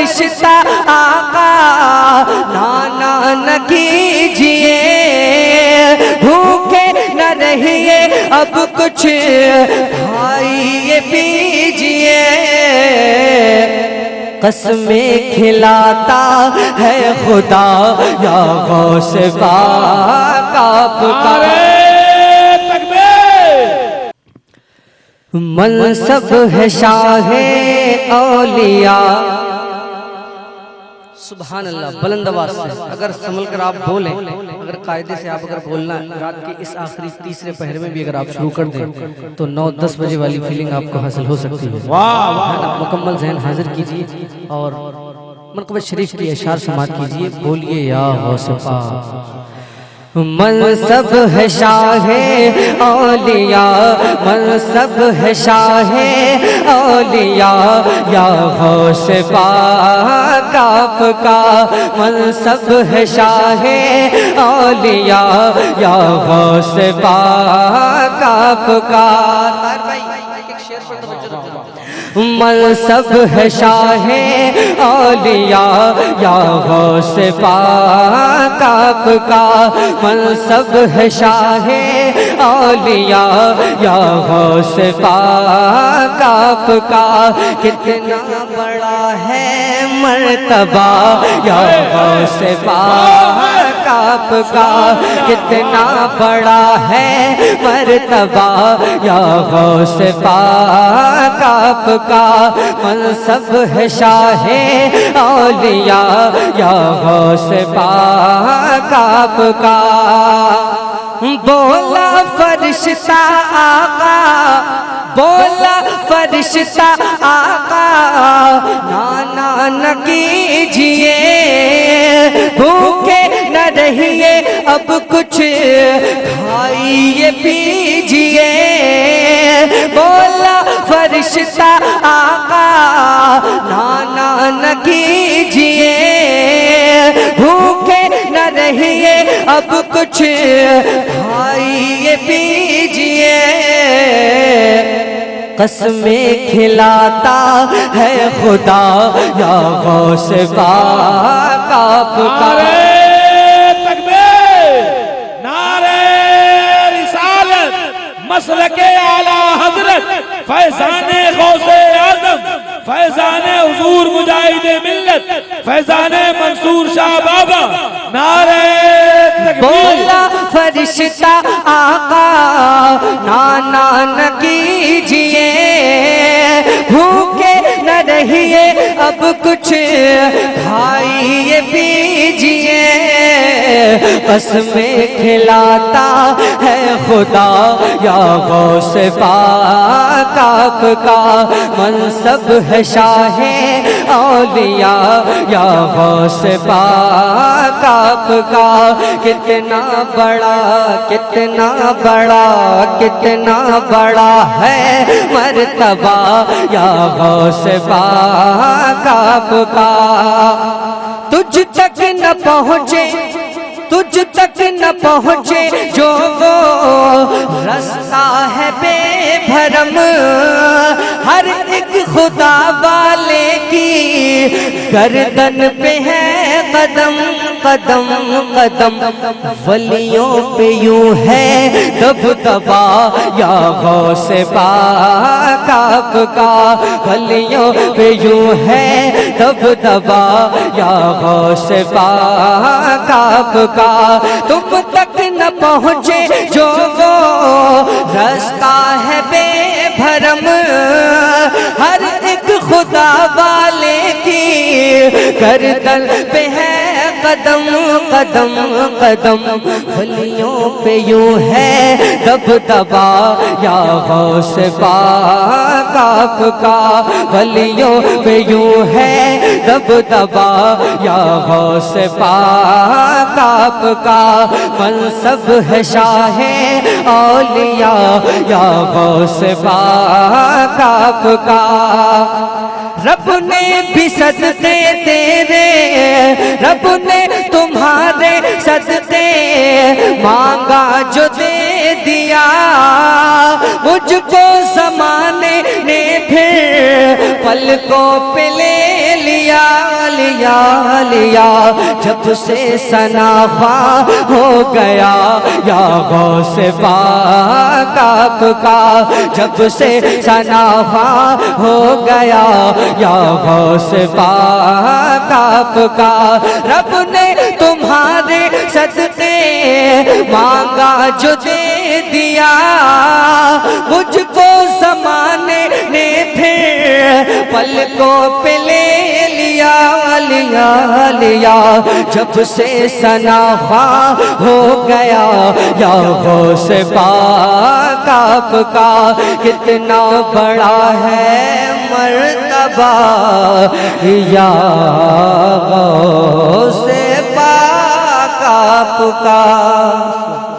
فرشتہ آقا نانا نہ کیجئے، بھوکے نہ رہیے اب کچھ کھائیے پیجئے، قسمیں کھلاتا ہے خدا یا غوث پاک آپ کا منصب ہے شاہ اولیاء۔ سبحان اللہ، بلند آواز سے اگر سنبھل کر آپ بولیں، اگر قاعدے سے آپ اگر بولنا ہے رات کے اس آخری تیسرے پہر میں بھی اگر آپ شروع کر دیں تو 9-10 بجے والی فیلنگ آپ کو حاصل ہو سکتی ہے۔ مکمل ذہن حاضر کیجئے اور منقبت شریف کی اشعار سماعت کیجئے۔ بولیے یا غوث پاک۔ منصب ہے شاہ اولیاء، منصب ہے شاہ اولیاء، یا غوث پاک آپ کا منصب ہے شاہ اولیاء، یا غوث پاک آپ کا۔ منصب ہے شاہ اولیاء، یا غوث پاک آپ کا منصب ہے شاہ اولیاء، یا غوث پاک آپ کا۔ کتنا بڑا ہے مرتبہ یا غوث پاک آپ کا، کتنا بڑا ہے مرتبہ یا غوث پاک آپ کا منصب ہے شاہ اولیاء، یا غوث پاک آپ کا۔ بولا فرشتہ آقا، بولا فرشتہ آقا نانا نہ کیجئے، بھوکے نہ رہیے اب کچھ کھائیے پیجئے، بولا فرشتہ آقا نانا نہ کیجئے، بھوکے نہ رہیے اب کچھ کھائیے پیجئے، قسمیں کھلاتا ہے خدا یا غوث پاک آپ کا۔ مسلک اعلی حضرت فیضان غوث اعظم، فیضان حضور مجاہد ملت، فیضان منصور شاہ بابا، نعرہ تکبیر۔ بولا فرشتہ آقا نانا نہ کیجئے، بھوکے نہ رہیے اب کچھ کھائیے پیجئے، قسمیں کھلاتا ہے خدا یا غوث پاک آپ کا منصب ہے شاہ اولیاء، یا غوث پاک آپ کا۔ کتنا بڑا کتنا بڑا کتنا بڑا ہے مرتبہ یا غوث پاک آپ کا۔ تجھ تک نہ پہنچے، تجھ تک نہ پہنچے جو وہ رستہ ہے بے بھرم، ہر ایک خدا والے کی گردن پہ ہے قدم قدم قدم، ولیوں پہ یوں ہے دبدبا یا غوث پاک آپ کا، ولیوں پہ یوں ہے دبدبا یا غوث پاک آپ کا۔ تم تک نہ پہنچے جو وہ رستہ ہے بے بھرم، ہر ایک خدا والے کی گردن پہ ہے قدم قدم قدم، ولیوں پہ یوں ہے دبدبا یا غوث پاک آپ کا، ولیوں پہ یوں ہے دبدبا یا غوث پاک آپ کا۔ منصب ہے شاہ اولیاء، یا غوث پاک آپ کا۔ رب نے بھی صدقے تیرے، رب نے تمہارے صدقے مانگا جو دے دیا، مجھ کو زمانے نے پھر پلکوں پہ لے لیا لیا لیا جب سے سنافا ہو گیا یا غوث پاک آپ کا جب سے سنافا ہو گیا یا غوث پاک آپ کا رب نے تمہارے صدقے مانگا جو دے دیا مجھ کو زمانے نے پھر پلکوں پہ لے لیا لیا لیا جب سے سنافا ہو گیا یا غوث پاک آپ کا کتنا بڑا ہے مرتبہ یا غوث پاک آپ کا